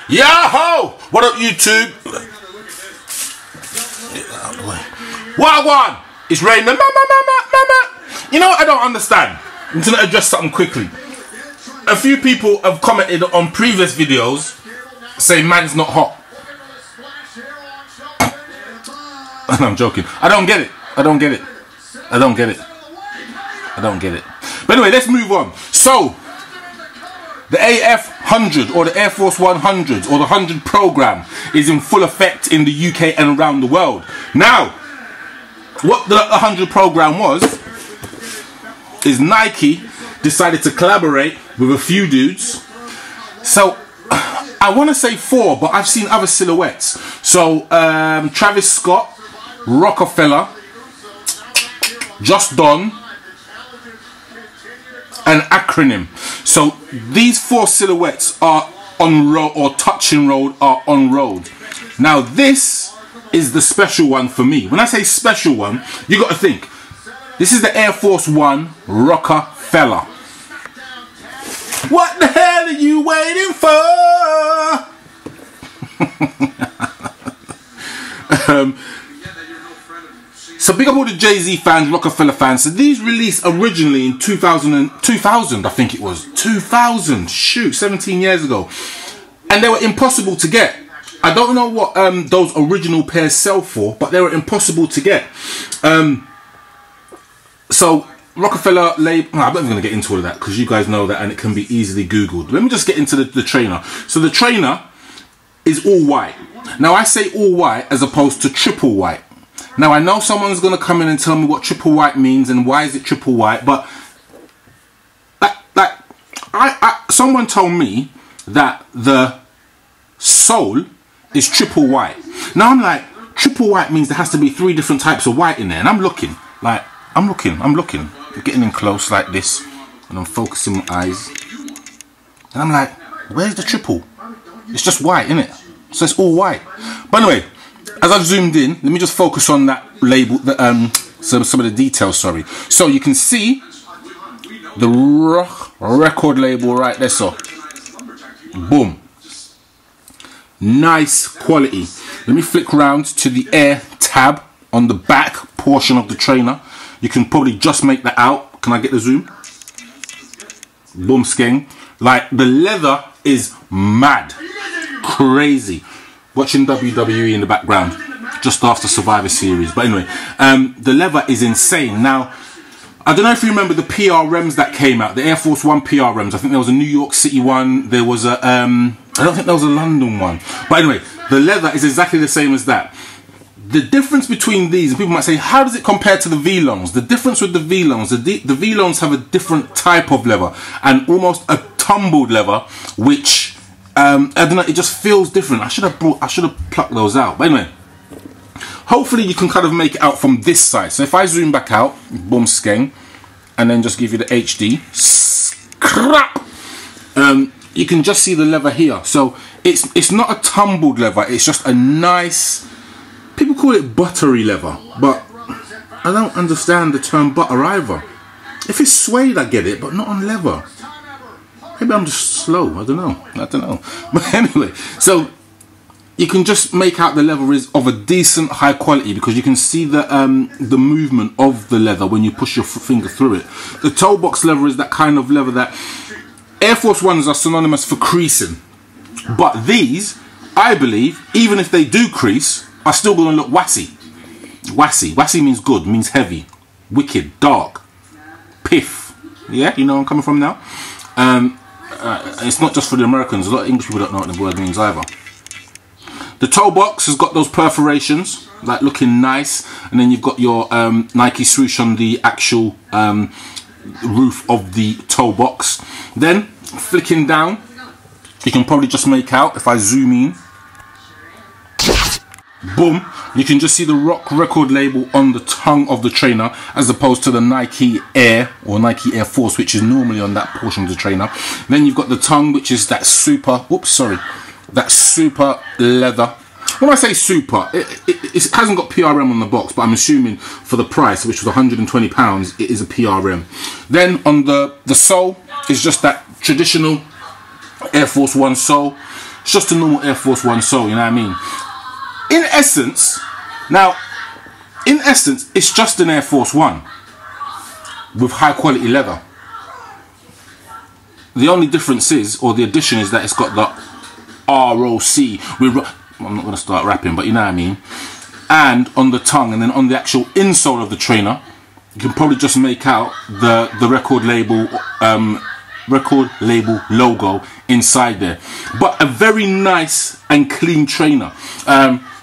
Yo-ho! What up, YouTube? Wagwan! It's raining. You know what I don't understand? I'm going to address something quickly. A few people have commented on previous videos saying man's not hot. And I'm joking. I don't get it. I don't get it. I don't get it. I don't get it. But anyway, let's move on. So, the AF100 or the Air Force 100s or the 100 program is in full effect in the UK and around the world. Now, what the 100 program was is Nike decided to collaborate with a few dudes. So, I want to say 4, but I've seen other silhouettes. So, Travis Scott, Roc-A-Fella, Just Don, an acronym. So these 4 silhouettes are on road or touching road are on road. Now this is the special one for me. When I say special one, you got to think this is the Air Force 1 Roc-A-Fella. What the hell are you waiting for? So big up all the Jay-Z fans, Roc-A-Fella fans. So these released originally in 2000, I think it was. 2000, shoot, 17 years ago. And they were impossible to get. I don't know what those original pairs sell for, but they were impossible to get. So Roc-A-Fella label, I'm not even going to get into all of that because you guys know that and it can be easily Googled. Let me just get into the trainer. So the trainer is all white. Now I say all white as opposed to triple white. Now I know someone's going to come in and tell me what triple white means and why is it triple white, but someone told me that the sole is triple white. Now I'm like, triple white means there has to be 3 different types of white in there, and I'm looking, I'm getting in close like this, and I'm focusing my eyes, and I'm like, where's the triple? It's just white, isn't it? So it's all white. But anyway, as I've zoomed in, let me just focus on that label, some of the details, sorry. So you can see the record label right there, so boom. Nice quality. Let me flick round to the air tab on the back portion of the trainer. You can probably just make that out. Can I get the zoom? Boom skeng. Like, the leather is mad. Crazy. Watching WWE in the background just after Survivor Series. But anyway, the leather is insane. Now, I don't know if you remember the PRMs that came out, the Air Force 1 PRMs. I think there was a New York City one. There was a, I don't think there was a London one. But anyway, the leather is exactly the same as that. The difference between these, and people might say, how does it compare to the V-Longs? The difference with the V-Longs, the V-Longs have a different type of leather and almost a tumbled leather, which I don't know, it just feels different. I should have plucked those out. But anyway, hopefully you can kind of make it out from this side. So if I zoom back out, boom skeng, and then just give you the HD, scrap, you can just see the leather here. So it's not a tumbled leather, it's just a nice, people call it buttery leather, but I don't understand the term butter either. If it's suede I get it, but not on leather. Maybe I'm just slow, I don't know. But anyway, so you can just make out the leather is of a decent high quality because you can see the movement of the leather when you push your finger through it. The toe box leather is that kind of leather that Air Force 1s are synonymous for creasing. But these, I believe, even if they do crease, are still going to look wassy. Wassy means good, means heavy, wicked, dark, piff. Yeah, you know where I'm coming from now? It's not just for the Americans. A lot of English people don't know what the word means either. The toe box has got those perforations, like looking nice, and then you've got your Nike swoosh on the actual roof of the toe box. Then flicking down, you can probably just make out if I zoom in. Boom, you can just see the Rock record label on the tongue of the trainer as opposed to the Nike Air or Nike Air Force, which is normally on that portion of the trainer. Then you've got the tongue, which is that super, that super leather. When I say super, it hasn't got PRM on the box, but I'm assuming for the price, which was £120, it is a PRM. Then on the sole is just that traditional Air Force 1 sole. It's just a normal Air Force One sole, you know what I mean? In essence, it's just an Air Force One with high quality leather. The only difference is, or the addition is, that it's got the ROC. I'm not going to start rapping, but you know what I mean. And on the tongue, and then on the actual insole of the trainer, you can probably just make out the record label logo inside there. But a very nice and clean trainer.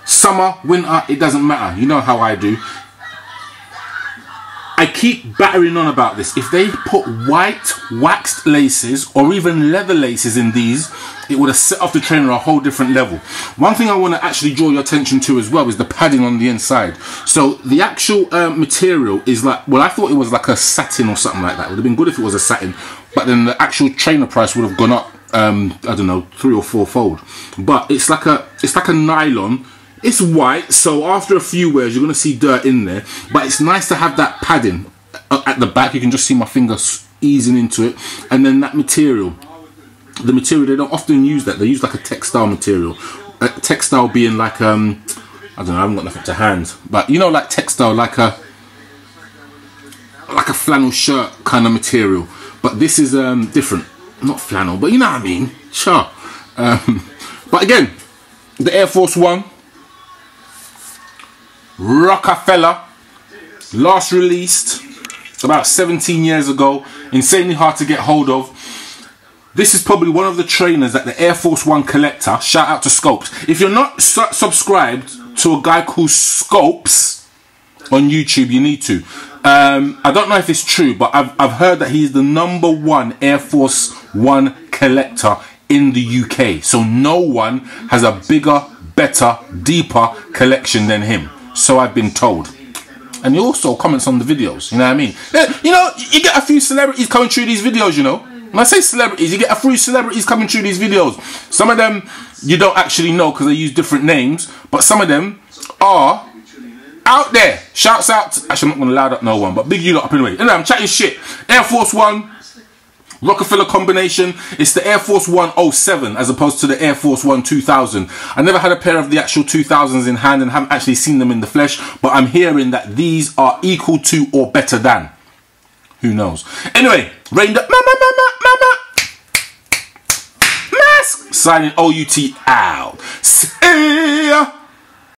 Summer, winter, it doesn't matter. You know how I do. I keep battering on about this. If they put white waxed laces or even leather laces in these, it would have set off the trainer a whole different level. One thing I want to actually draw your attention to as well is the padding on the inside. So the actual material is like, well, I thought it was like a satin or something like that. It would have been good if it was a satin, but then the actual trainer price would have gone up, I don't know, 3 or 4 fold. But it's like a nylon. It's white, so after a few wears you're going to see dirt in there, but it's nice to have that padding at the back. You can just see my fingers easing into it, and then that material, the material, they don't often use that. They use like a textile material, textile being like I don't know, I haven't got nothing to hand, but you know, like textile, like a flannel shirt kind of material, but this is different. Not flannel, but you know what I mean. Sure. But again, the Air Force One, Roc-A-Fella, last released about 17 years ago, insanely hard to get hold of. This is probably one of the trainers that the Air Force One collector, shout out to Scopes. If you're not subscribed to a guy called Scopes on YouTube, you need to. I don't know if it's true, but I've heard that he's the #1 Air Force One collector in the UK. So no one has a bigger, better, deeper collection than him. So I've been told. And he also comments on the videos, you know what I mean? You know, you get a few celebrities coming through these videos, you know. When I say celebrities, you get a few celebrities coming through these videos. Some of them you don't actually know because they use different names, but some of them are out there. Shouts out to, actually I'm not going to loud up no one, but big you lot up anyway. Anyway, I'm chatting shit. Air Force One, Roc-A-Fella combination. It's the Air Force One 07 as opposed to the Air Force One 2000. I never had a pair of the actual 2000s in hand and haven't actually seen them in the flesh, but I'm hearing that these are equal to or better than. Who knows? Anyway, rained up, mask, signing OUT out.